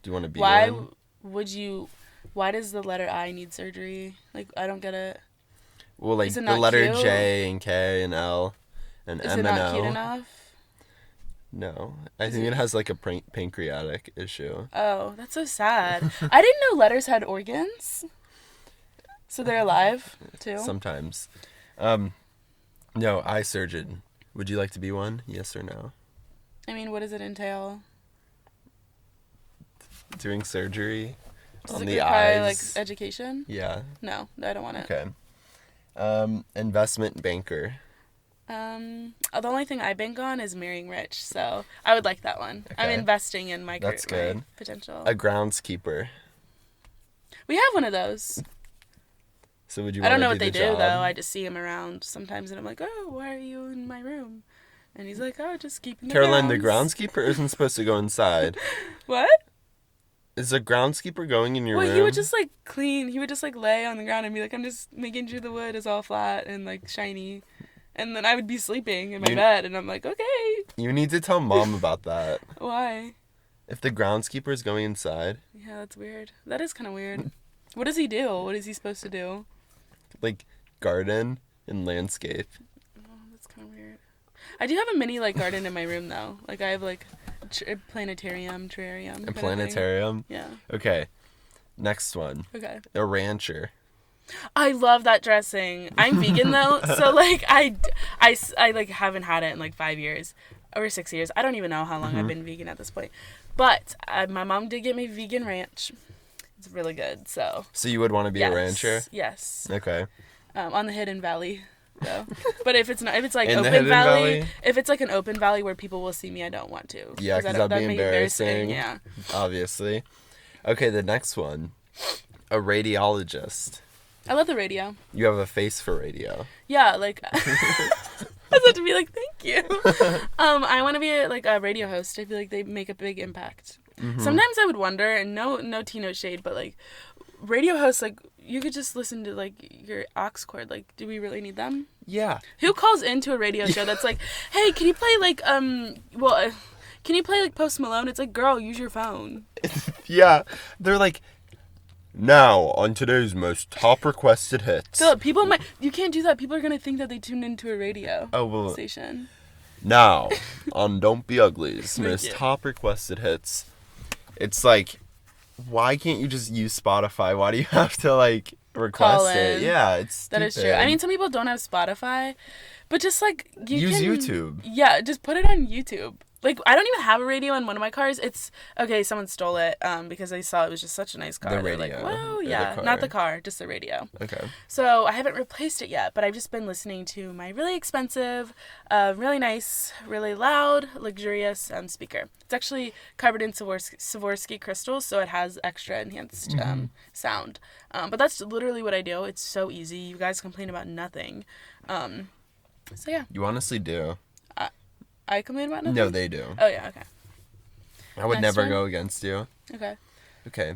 Do you want to be Why one? would you? Why does the letter I need surgery? Like, I don't get it. Well, like Is it the not letter cute? J and K and L and Is M it and not cute O. enough? No, I think it has like a pancreatic issue. Oh, that's so sad. I didn't know letters had organs. So they're alive too. Sometimes. No, eye surgeon. Would you like to be one? Yes or no? I mean, what does it entail? Doing surgery Does on it the require eyes. like education? Yeah. No, I don't want it. Okay. Investment banker. The only thing I bank on is marrying rich, so I would like that one. I'm Okay. investing in my That's my good. potential. A groundskeeper. We have one of those. So would you? I don't know wanna what they the do job? though. I just see him around sometimes, and I'm like, oh, why are you in my room? And he's like, oh, just keeping the Caroline, the grounds. groundskeeper isn't supposed to go inside. What? Is a groundskeeper going in your Well, room? he would just like clean. He would just like lay on the ground and be like, I'm just making sure the wood is all flat and like shiny. And then I would be sleeping in my bed, and I'm like, okay. You need to tell Mom about that. Why? If the groundskeeper is going inside, Yeah, that's weird. That is kind of weird. What does he do? What is he supposed to do? like garden and landscape. Oh, that's kind of weird. I do have a mini like garden in my room though. Like I have like a planetarium, terrarium. A kind of thing. planetarium? Yeah. Okay. Next one. Okay. A rancher. I love that dressing. I'm vegan though, so like I like haven't had it in like 5 years or 6 years. I don't even know how long I've been vegan at this point. But my mom did get me vegan ranch. It's really good. So So you would want to be a rancher? Yes. Okay. On the Hidden Valley, though. But if it's like In the open Hidden Valley? if it's like an open valley where people will see me, I don't want to. Yeah, because that'd be embarrassing. Yeah. Obviously. Okay, the next one. A radiologist. I love the radio. You have a face for radio. Yeah, like I was about to be like, thank you. I want to be like a radio host. I feel like they make a big impact. Mm-hmm. Sometimes I would wonder, and no tea, no shade, but like radio hosts, like you could just listen to like your aux cord. Like, do we really need them? Yeah. Who calls into a radio show that's like, hey, can you play like can you play like Post Malone? It's like, girl, use your phone. Yeah. They're like, now on today's most top requested hits. So you can't do that. People are gonna think that they tuned into a radio station. Now on Don't Be Ugly's Thank most you. top requested hits. It's like, why can't you just use Spotify? Why do you have to like request Call it? in. Yeah, it's stupid. That is true. I mean, some people don't have Spotify, but just like Use YouTube. Yeah, just put it on YouTube. Like, I don't even have a radio in one of my cars. It's okay. Someone stole it because they saw it was just such a nice car. The They're like, radio, whoa, or the yeah, car? not the car, just the radio. Okay. So I haven't replaced it yet, but I've just been listening to my really expensive, really nice, really loud, luxurious speaker. It's actually covered in Swarovski crystals, so it has extra enhanced sound. But that's literally what I do. It's so easy. You guys complain about nothing. So yeah. You honestly do. I complain about nothing? No, they do. Oh yeah, okay. I would Next never one? go against you. Okay. Okay.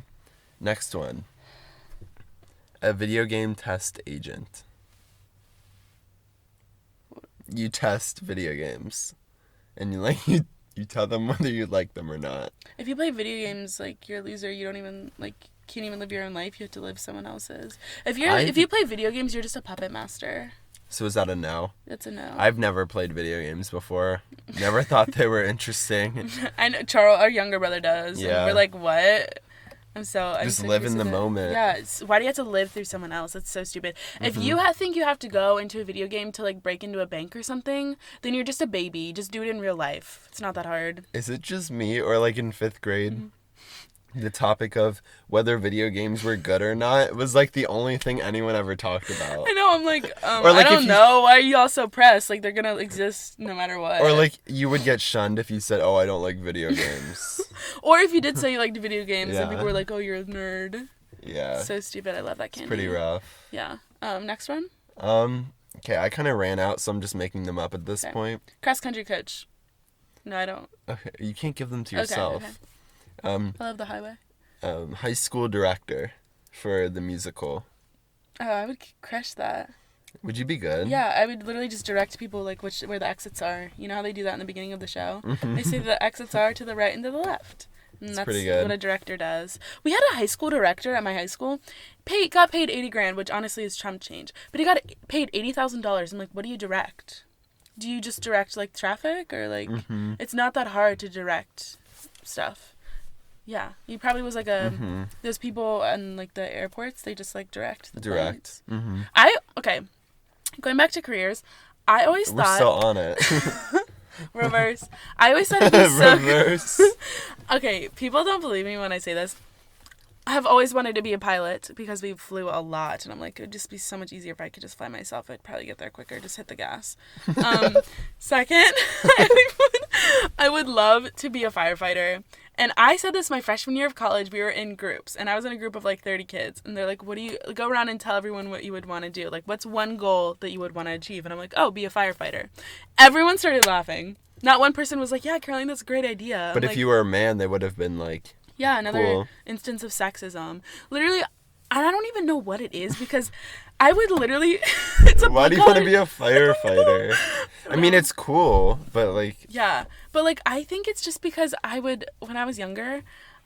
Next one. A video game test agent. You test video games. And you tell them whether you like them or not. If you play video games, like, you're a loser. You don't even, like, can't even live your own life. You have to live someone else's. If you play video games, you're just a puppet master. So is that a no? It's a no. I've never played video games before. Never thought they were interesting. I know Charles, our younger brother, does. Yeah. And we're like, what? I'm Just so live used in to the that. moment. Yeah. Why do you have to live through someone else? That's so stupid. If you think you have to go into a video game to, like, break into a bank or something, then you're just a baby. Just do it in real life. It's not that hard. Is it just me, or like in 5th grade, the topic of whether video games were good or not was like the only thing anyone ever talked about? I know. I'm like, Or, like, I if don't you- know. Why are you all so pressed? Like, they're gonna exist no matter what. Or like you would get shunned if you said, "Oh, I don't like video games." Or if you did say you liked video games, Yeah. and people were like, "Oh, you're a nerd." Yeah. So stupid. I love that candy. Pretty rough. Yeah. Next one. Okay, I kind of ran out, so I'm just making them up at this Okay. point. Cross country coach. No, I don't. Okay, you can't give them to Okay, yourself. I love the highway. High school director for the musical. Oh, I would crush that. Would you be good? Yeah, I would literally just direct people like where the exits are. You know how they do that in the beginning of the show? They say the exits are to the right and to the left. And that's pretty good. what a director does. We had a high school director at my high school. Got paid $80,000, which honestly is chump change. But he got paid $80,000. I'm like, what do you direct? Do you just direct like traffic or like? It's not that hard to direct stuff. Yeah, he probably was like those people in like the airports. They just like direct the planes. Okay, going back to careers, I always We're thought still on it. reverse. I always thought it was so Reverse. Okay, people don't believe me when I say this. I have always wanted to be a pilot because we flew a lot, and I'm like, it would just be so much easier if I could just fly myself. I'd probably get there quicker. Just hit the gas. Second, I would love to be a firefighter. And I said this my freshman year of college. We were in groups, and I was in a group of like 30 kids. And they're like, what do you go around and tell everyone what you would want to do? Like, what's one goal that you would want to achieve? And I'm like, oh, be a firefighter. Everyone started laughing. Not one person was like, yeah, Caroline, that's a great idea. But I'm if like, you were a man, they would have been like, yeah, another cool. instance of sexism. Literally, I don't even know what it is because I would literally. It's a why do you want to be a firefighter? I mean, it's cool, but like. Yeah, but like I think it's just because when I was younger,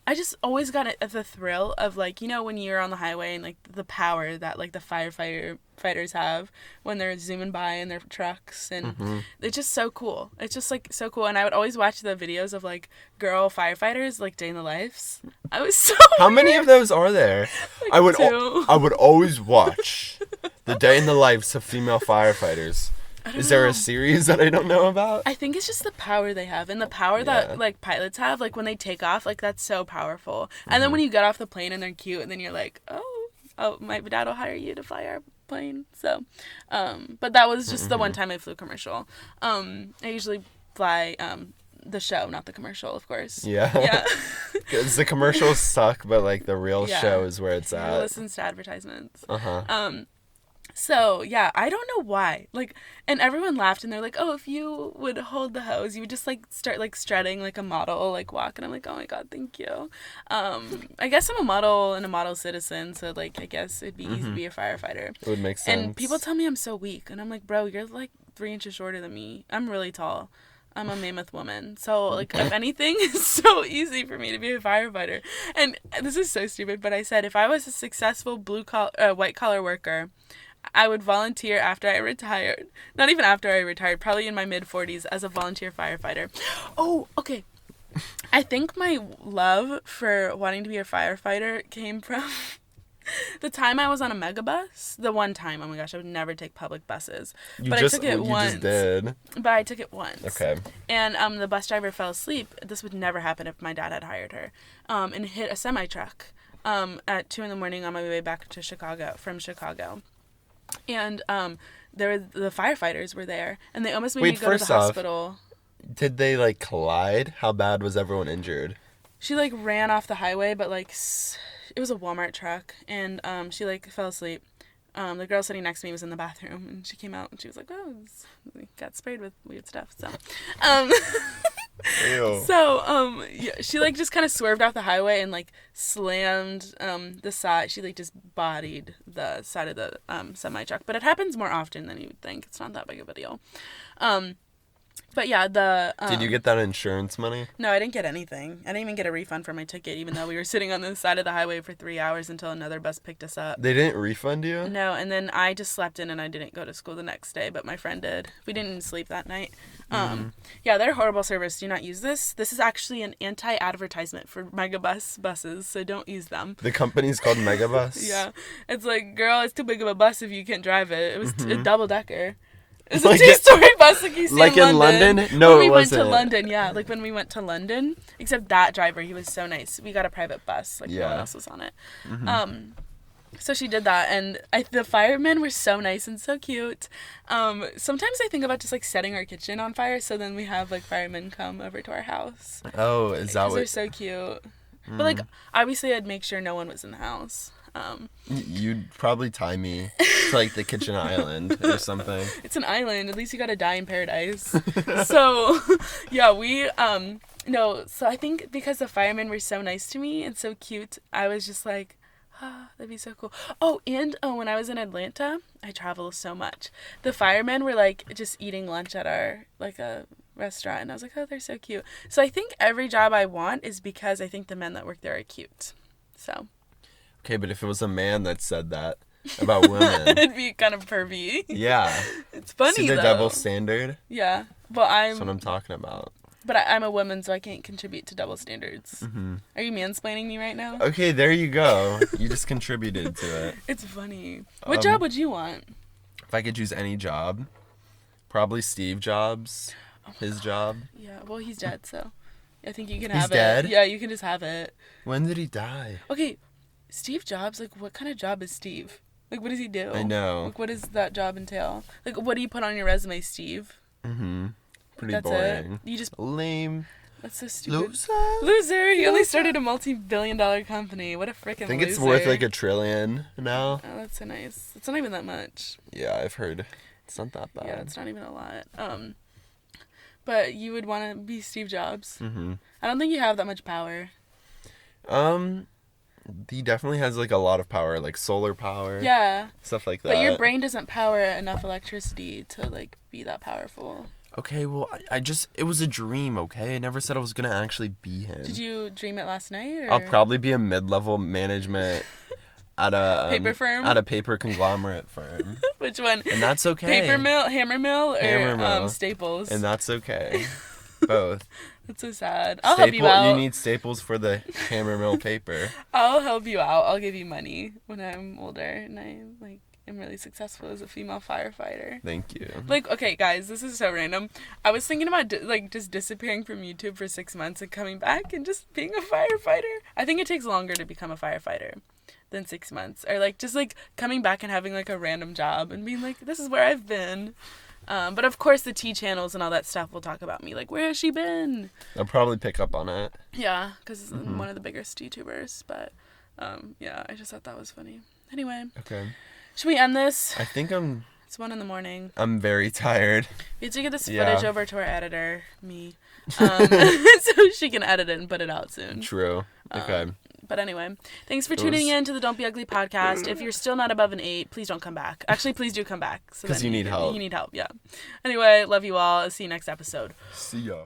I just always got the thrill of like, you know, when you're on the highway and like the power that like the fighters have when they're zooming by in their trucks, and it's just so cool. It's just like so cool, and I would always watch the videos of like girl firefighters like day in the lives. I was so. How many of those are there? Like I would two. I would always watch the day in the lives of female firefighters. Is there a series that I don't know about? I think it's just the power they have and the power that like pilots have. Like when they take off, like that's so powerful. And then when you get off the plane and they're cute, and then you're like, oh, my dad will hire you to fly our plane. So, but that was just the one time I flew commercial. I usually fly the show, not the commercial, of course. Yeah. Because the commercials suck, but like the real show is where it's at. Who listens to advertisements? Uh-huh. So, yeah, I don't know why. Like, and everyone laughed, and they're like, oh, if you would hold the hose, you would just, like, start, like, strutting like a model, like, walk. And I'm like, oh, my God, thank you. I guess I'm a model and a model citizen, so, like, I guess it'd be easy to be a firefighter. It would make sense. And people tell me I'm so weak, and I'm like, bro, you're, like, 3 inches shorter than me. I'm really tall. I'm a mammoth woman. So, like, if anything, it's so easy for me to be a firefighter. And this is so stupid, but I said if I was a successful white-collar worker, I would volunteer after I retired. Not even after I retired, probably in my mid-40s as a volunteer firefighter. Oh, okay. I think my love for wanting to be a firefighter came from the time I was on a megabus. The one time, oh my gosh, I would never take public buses. I took it once. You just did. But I took it once. Okay. And the bus driver fell asleep. This would never happen if my dad had hired her. And hit a semi-truck at 2 a.m. on my way back to Chicago, from Chicago. And the firefighters were there, and they almost made me go to the hospital. Did they like collide? How bad was everyone injured? She like ran off the highway, but like it was a Walmart truck, and she like fell asleep. The girl sitting next to me was in the bathroom, and she came out and she was like, "Oh, we got sprayed with weird stuff." So, Ew. so yeah, she like just kind of swerved off the highway and like slammed the side. She like just bodied the side of the semi truck, but it happens more often than you would think. It's not that big of a deal. But yeah, Did you get that insurance money? No, I didn't get anything. I didn't even get a refund for my ticket, even though we were sitting on the side of the highway for 3 hours until another bus picked us up. They didn't refund you? No, and then I just slept in and I didn't go to school the next day, but my friend did. We didn't sleep that night. Yeah, they're horrible service. Do not use this. This is actually an anti-advertisement for megabus buses, so don't use them. The company's called Megabus? Yeah. It's like, girl, it's too big of a bus if you can't drive it. It was a double-decker. It's Like a two-story bus like you see like in London. No, when we it went to wasn't. London, yeah. Like when we went to London, except that driver, he was so nice. We got a private bus. Like no one else was on it. So she did that, and the firemen were so nice and so cute. Sometimes I think about just like setting our kitchen on fire, so then we have like firemen come over to our house. Oh, is that what? They're so cute. But like obviously, I'd make sure no one was in the house. You'd probably tie me to like the kitchen island or something. It's an island. At least you gotta die in paradise. So, yeah, we no. So I think because the firemen were so nice to me and so cute, I was just like, that'd be so cool. Oh, and when I was in Atlanta, I travel so much. The firemen were like just eating lunch at our like a restaurant, and I was like, oh, they're so cute. So I think every job I want is because I think the men that work there are cute. So. Okay, but if it was a man that said that about women, it'd be kind of pervy. Yeah. It's funny, See the though. double standard? Yeah. Well, That's what I'm talking about. But I'm a woman, so I can't contribute to double standards. Mm-hmm. Are you mansplaining me right now? Okay, there you go. You just contributed to it. It's funny. What job would you want? If I could choose any job, probably Steve Jobs. His job. Yeah, well, he's dead, so I think you can He's have dead? it. Yeah, you can just have it. When did he die? Okay, Steve Jobs, like, what kind of job is Steve? Like, what does he do? I know. Like, what does that job entail? Like, what do you put on your resume, Steve? Mm-hmm. Pretty That's boring. it? You just... Lame. That's so stupid. Loser. He only started a multi-billion-dollar company. What a freaking loser. I think it's worth like $1 trillion now. Oh, that's so nice. It's not even that much. Yeah, I've heard. It's not that bad. Yeah, it's not even a lot. But you would want to be Steve Jobs. Mm-hmm. I don't think you have that much power. He definitely has like a lot of power, like solar power. Yeah. Stuff like that. But your brain doesn't power enough electricity to like be that powerful. Okay, well, I just, it was a dream, okay? I never said I was going to actually be him. Did you dream it last night? Or? I'll probably be a mid-level management at a... paper firm? At a paper conglomerate firm. Which one? And that's okay. Hammer mill, or Hammer mill. Staples? And that's okay. Both. That's so sad. I'll help you You out. need Staples for the hammer mill paper. I'll help you out. I'll give you money when I'm older and I'm like... I'm really successful as a female firefighter. Thank you. Like, okay, guys, this is so random. I was thinking about, just disappearing from YouTube for 6 months and coming back and just being a firefighter. I think it takes longer to become a firefighter. than 6 months. Or, like, just, like, coming back and having, like, a random job and being like, this is where I've been. But, of course, the T channels and all that stuff will talk about me. Like, where has she been? They'll probably pick up on it. Yeah, because I'm one of the biggest YouTubers. But, yeah, I just thought that was funny. Anyway. Okay. Should we end this? I think It's 1 a.m. I'm very tired. We have to get this footage over to our editor, me, so she can edit it and put it out soon. True. Okay. But anyway, thanks for tuning in to the Don't Be Ugly podcast. If you're still not above an 8, please don't come back. Actually, please do come back. Because you need help. You need help, yeah. Anyway, love you all. I'll see you next episode. See ya.